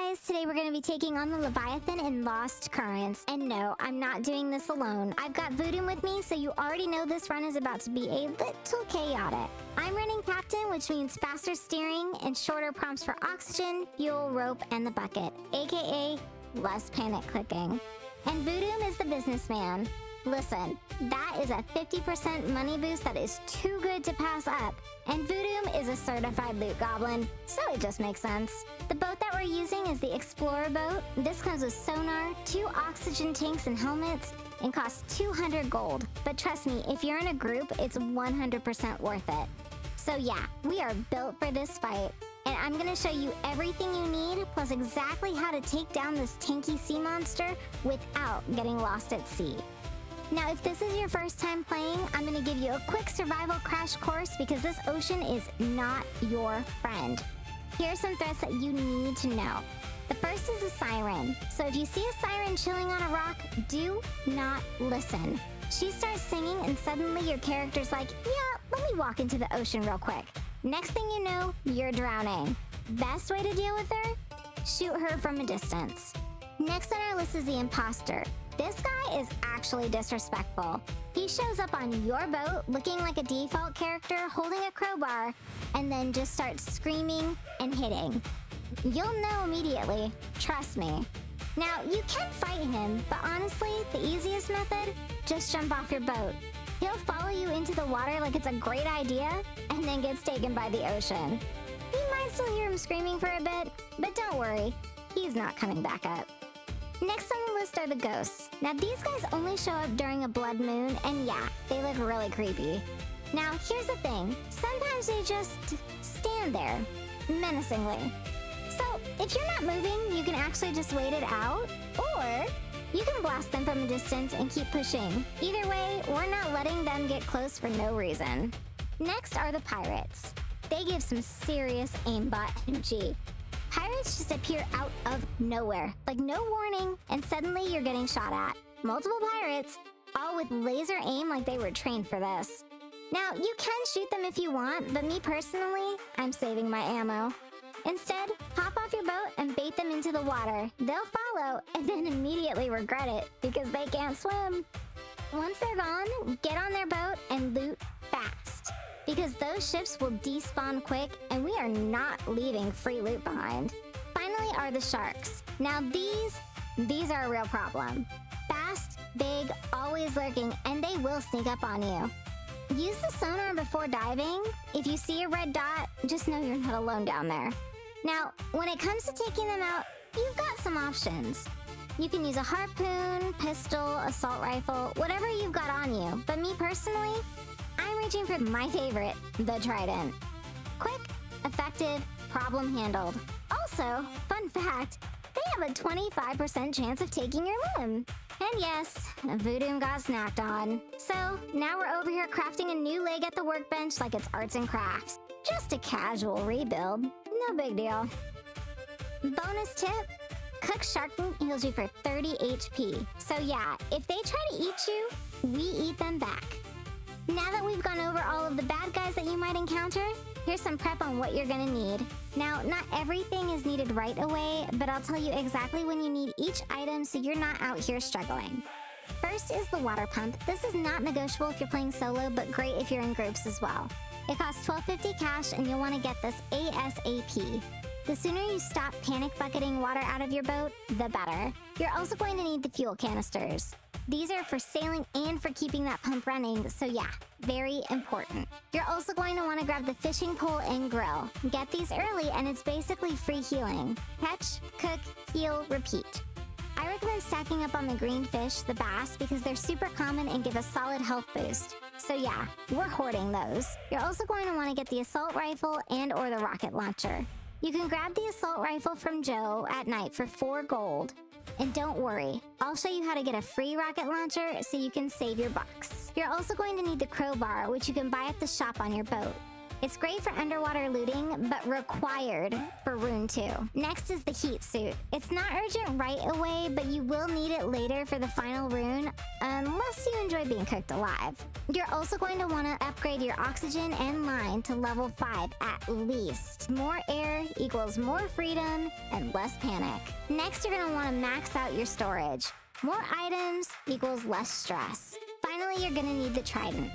guys, today we're going to be taking on the Leviathan in Lost Currents. And no, I'm not doing this alone. I've got Voodoo with me, so you already know this run is about to be a little chaotic. I'm running Captain, which means faster steering and shorter prompts for oxygen, fuel, rope, and the bucket, aka less panic clicking. And Voodoo is the businessman. Listen, that is a 50% money boost that is too good to pass up. And Voodoo is a certified loot goblin, so it just makes sense. The boat that we're using is the Explorer boat. This comes with sonar, 2 oxygen tanks and helmets, and costs 200 gold. But trust me, if you're in a group, it's 100% worth it. So yeah, we are built for this fight. And I'm going to show you everything you need, plus exactly how to take down this tanky sea monster without getting lost at sea. Now, if this is your first time playing, I'm going to give you a quick survival crash course because this ocean is not your friend. Here are some threats that you need to know. The first is a siren. So if you see a siren chilling on a rock, do not listen. She starts singing and suddenly your character's like, yeah, let me walk into the ocean real quick. Next thing you know, you're drowning. Best way to deal with her? Shoot her from a distance. Next on our list is the imposter. This guy is actually disrespectful. He shows up on your boat looking like a default character holding a crowbar and then just starts screaming and hitting. You'll know immediately, trust me. Now, you can fight him, but honestly, the easiest method, just jump off your boat. He'll follow you into the water like it's a great idea and then gets taken by the ocean. You might still hear him screaming for a bit, but don't worry, he's not coming back up. Next on the list are the ghosts. Now these guys only show up during a blood moon, and yeah, they look really creepy. Now here's the thing, sometimes they just stand there, menacingly. So if you're not moving, you can actually just wait it out, or you can blast them from a distance and keep pushing. Either way, we're not letting them get close for no reason. Next are the pirates. They give some serious aimbot energy. Pirates just appear out of nowhere, like no warning, and suddenly you're getting shot at. Multiple pirates, all with laser aim like they were trained for this. Now, you can shoot them if you want, but me personally, I'm saving my ammo. Instead, hop off your boat and bait them into the water. They'll follow and then immediately regret it because they can't swim. Once they're gone, get on their boat and loot fast, because those ships will despawn quick and we are not leaving free loot behind. Finally are the sharks. Now these are a real problem. Fast, big, always lurking, and they will sneak up on you. Use the sonar before diving. If you see a red dot, just know you're not alone down there. Now, when it comes to taking them out, you've got some options. You can use a harpoon, pistol, assault rifle, whatever you've got on you. But me personally, I'm reaching for my favorite, the trident. Quick, effective, problem handled. Also, fun fact, they have a 25% chance of taking your limb. And yes, Voodoo got snacked on. So now we're over here crafting a new leg at the workbench like it's arts and crafts. Just a casual rebuild, no big deal. Bonus tip, cooked shark meat heals you for 30 HP. So yeah, if they try to eat you, we eat them back. Now that we've gone over all of the bad guys that you might encounter, here's some prep on what you're gonna need. Now, not everything is needed right away, but I'll tell you exactly when you need each item so you're not out here struggling. First is the water pump. This is not negotiable if you're playing solo, but great if you're in groups as well. It costs $12.50 cash and you'll want to get this ASAP. The sooner you stop panic bucketing water out of your boat, the better. You're also going to need the fuel canisters. These are for sailing and for keeping that pump running, so yeah, very important. You're also going to want to grab the fishing pole and grill. Get these early and it's basically free healing. Catch, cook, heal, repeat. I recommend stacking up on the green fish, the bass, because they're super common and give a solid health boost. So yeah, we're hoarding those. You're also going to want to get the assault rifle and or the rocket launcher. You can grab the assault rifle from Joe at night for 4 gold. And don't worry, I'll show you how to get a free rocket launcher so you can save your bucks. You're also going to need the crowbar, which you can buy at the shop on your boat. It's great for underwater looting, but required for Rune 2. Next is the heat suit. It's not urgent right away, but you will need it later for the final rune, unless you enjoy being cooked alive. You're also going to want to upgrade your oxygen and line to level 5 at least. More air equals more freedom and less panic. Next, you're going to want to max out your storage. More items equals less stress. Finally, you're going to need the trident.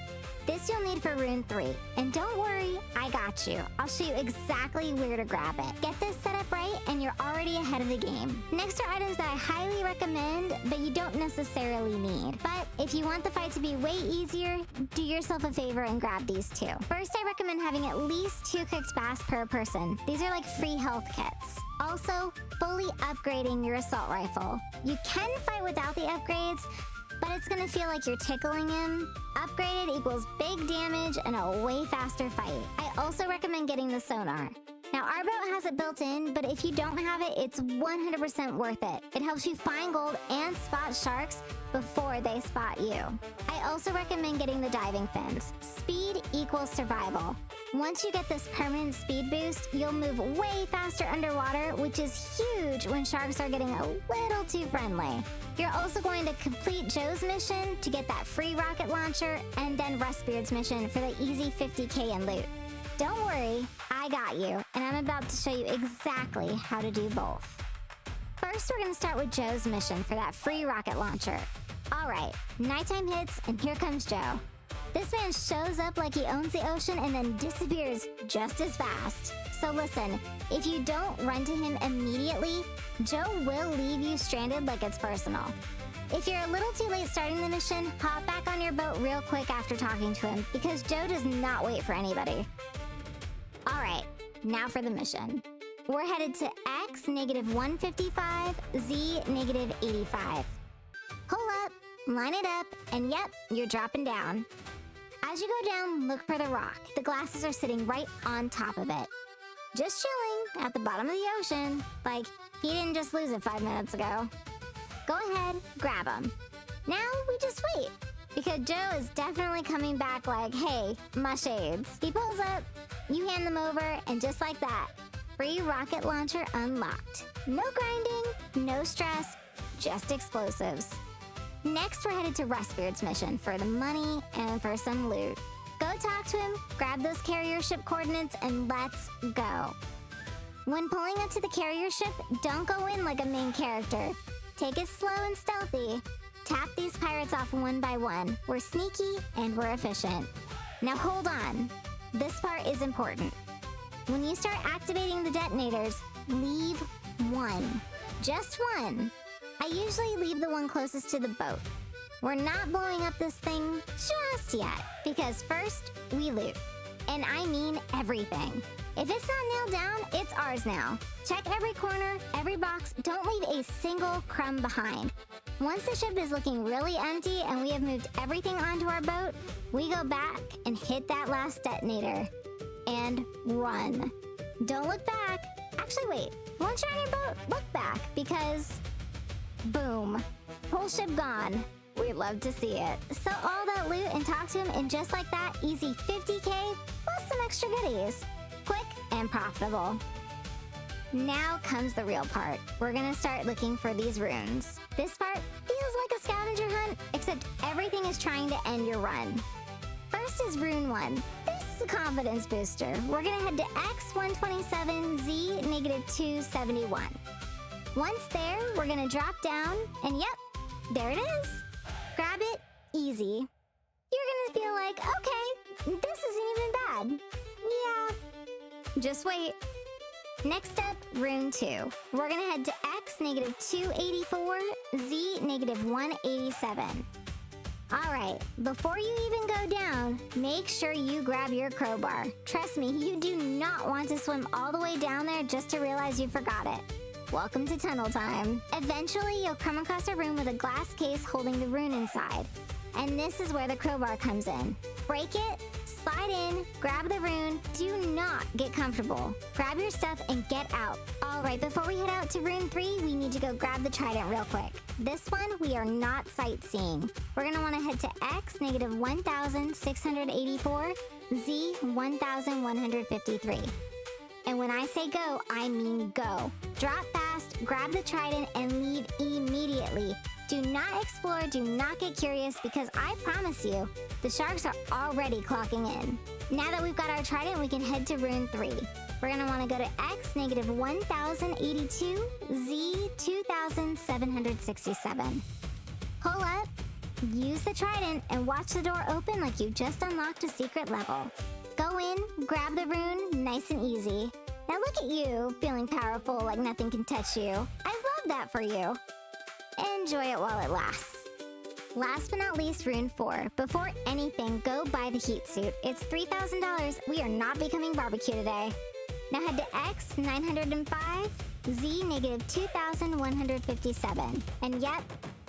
This you'll need for Rune 3. And don't worry, I got you. I'll show you exactly where to grab it. Get this set up right and you're already ahead of the game. Next are items that I highly recommend, but you don't necessarily need. But if you want the fight to be way easier, do yourself a favor and grab these two. First, I recommend having at least 2 cooked bass per person. These are like free health kits. Also, fully upgrading your assault rifle. You can fight without the upgrades, but it's gonna feel like you're tickling him. Upgraded equals big damage and a way faster fight. I also recommend getting the sonar. Now, our boat has it built in, but if you don't have it, it's 100% worth it. It helps you find gold and spot sharks before they spot you. I also recommend getting the diving fins. Speed equals survival. Once you get this permanent speed boost, you'll move way faster underwater, which is huge when sharks are getting a little too friendly. You're also going to complete Joe's mission to get that free rocket launcher, and then Rustbeard's mission for the easy 50k in loot. Don't worry, I got you, and I'm about to show you exactly how to do both. First, we're gonna start with Joe's mission for that free rocket launcher. All right, nighttime hits, and here comes Joe. This man shows up like he owns the ocean and then disappears just as fast. So listen, if you don't run to him immediately, Joe will leave you stranded like it's personal. If you're a little too late starting the mission, hop back on your boat real quick after talking to him, because Joe does not wait for anybody. All right, now for the mission. We're headed to X -155, Z -85. Pull up, line it up, and yep, you're dropping down. As you go down, look for the rock. The glasses are sitting right on top of it. Just chilling at the bottom of the ocean, like he didn't just lose it 5 minutes ago. Go ahead, grab them. Now we just wait, because Joe is definitely coming back like, hey, my shades. He pulls up, you hand them over, and just like that, free rocket launcher unlocked. No grinding, no stress, just explosives. Next, we're headed to Rustbeard's mission for the money and for some loot. Go talk to him, grab those carrier ship coordinates, and let's go. When pulling up to the carrier ship, don't go in like a main character. Take it slow and stealthy. Tap these pirates off one by one. We're sneaky and we're efficient. Now hold on. This part is important. When you start activating the detonators, leave one. Just one. I usually leave the one closest to the boat. We're not blowing up this thing just yet, because first, we loot. And I mean everything. If it's not nailed down, it's ours now. Check every corner, every box, don't leave a single crumb behind. Once the ship is looking really empty and we have moved everything onto our boat, we go back and hit that last detonator. And run. Don't look back. Actually, wait. Once you're on your boat, look back, because boom. Whole ship gone. We'd love to see it. Sell all that loot and talk to him, and just like that, easy 50k plus some extra goodies. Quick and profitable. Now comes the real part. We're gonna start looking for these runes. This part feels like a scavenger hunt, except everything is trying to end your run. First is Rune 1. This is a confidence booster. We're gonna head to X127, Z -271. Once there, we're gonna drop down, and yep, there it is. Grab it, easy. You're gonna feel like, okay, this isn't even bad. Yeah, just wait. Next up, Rune 2. We're gonna head to X -284, Z -187. All right, before you even go down, make sure you grab your crowbar. Trust me, you do not want to swim all the way down there just to realize you forgot it. Welcome to tunnel time. Eventually, you'll come across a room with a glass case holding the rune inside. And this is where the crowbar comes in. Break it, Slide in, grab the rune. Do not get comfortable. Grab your stuff and get out. All right, before we head out to rune 3, we need to go grab the trident real quick. This one, we are not sightseeing. We're gonna wanna head to X, negative 1,684, Z, 1,153. And when I say go, I mean go. Drop fast, grab the trident, and leave immediately. Do not explore, do not get curious, because I promise you, the sharks are already clocking in. Now that we've got our trident, we can head to rune 3. We're gonna wanna go to X, negative 1,082, Z, 2,767. Pull up, use the trident, and watch the door open like you just unlocked a secret level. Go in, grab the rune, nice and easy. Now look at you, feeling powerful like nothing can touch you. I love that for you. Enjoy it while it lasts. Last but not least, rune 4. Before anything, go buy the heat suit. It's $3,000. We are not becoming barbecue today. Now head to X, 905, Z, negative 2,157. And yep,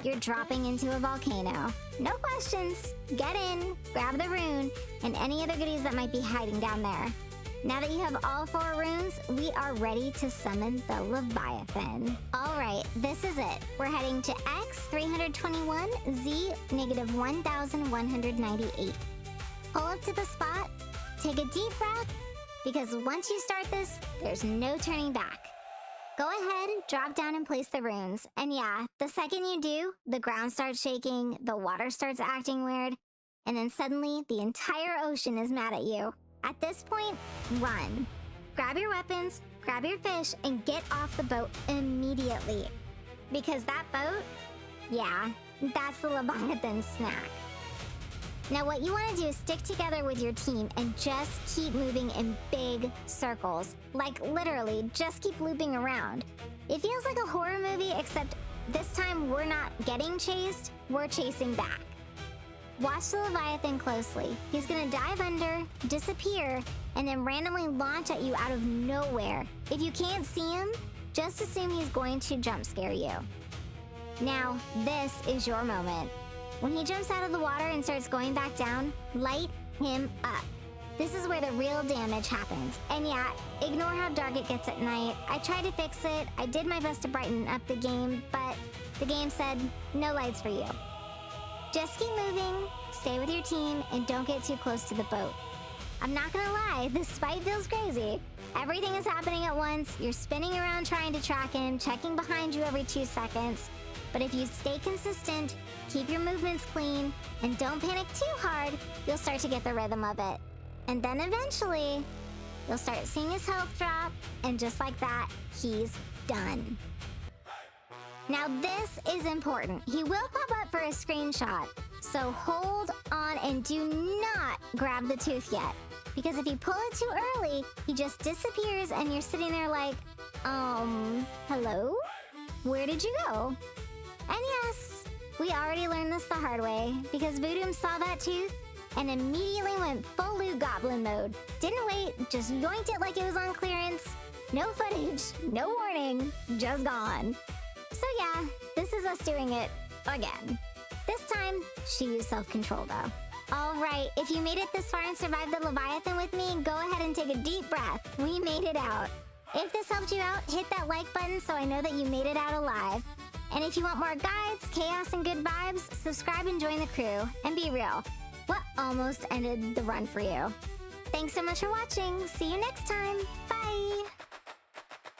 you're dropping into a volcano. No questions. Get in, grab the rune, and any other goodies that might be hiding down there. Now that you have all 4 runes, we are ready to summon the Leviathan. All right, this is it. We're heading to X, 321, Z, negative 1,198. Pull up to the spot, take a deep breath, because once you start this, there's no turning back. Go ahead, drop down and place the runes. And yeah, the second you do, the ground starts shaking, the water starts acting weird, and then suddenly the entire ocean is mad at you. At this point, run. Grab your weapons, grab your fish, and get off the boat immediately. Because that boat, yeah, that's the Leviathan snack. Now what you want to do is stick together with your team and just keep moving in big circles. Like literally, just keep looping around. It feels like a horror movie, except this time we're not getting chased, we're chasing back. Watch the Leviathan closely. He's gonna dive under, disappear, and then randomly launch at you out of nowhere. If you can't see him, just assume he's going to jump scare you. Now, this is your moment. When he jumps out of the water and starts going back down, light him up. This is where the real damage happens. And yeah, ignore how dark it gets at night. I tried to fix it, I did my best to brighten up the game, but the game said, no lights for you. Just keep moving, stay with your team, and don't get too close to the boat. I'm not gonna lie, this fight feels crazy. Everything is happening at once, you're spinning around trying to track him, checking behind you every 2 seconds. But if you stay consistent, keep your movements clean, and don't panic too hard, you'll start to get the rhythm of it. And then eventually, you'll start seeing his health drop, and just like that, he's done. Now this is important. He will pop up for a screenshot, so hold on and do not grab the tooth yet. Because if you pull it too early, he just disappears and you're sitting there like, hello? Where did you go? And yes, we already learned this the hard way, because Voodoo saw that tooth and immediately went full loot goblin mode. Didn't wait, just yoinked it like it was on clearance. No footage, no warning, just gone. So yeah, this is us doing it again. This time, she used self-control though. All right, if you made it this far and survived the Leviathan with me, go ahead and take a deep breath. We made it out. If this helped you out, hit that like button so I know that you made it out alive. And if you want more guides, chaos, and good vibes, subscribe and join the crew. And be real, what almost ended the run for you? Thanks so much for watching. See you next time. Bye.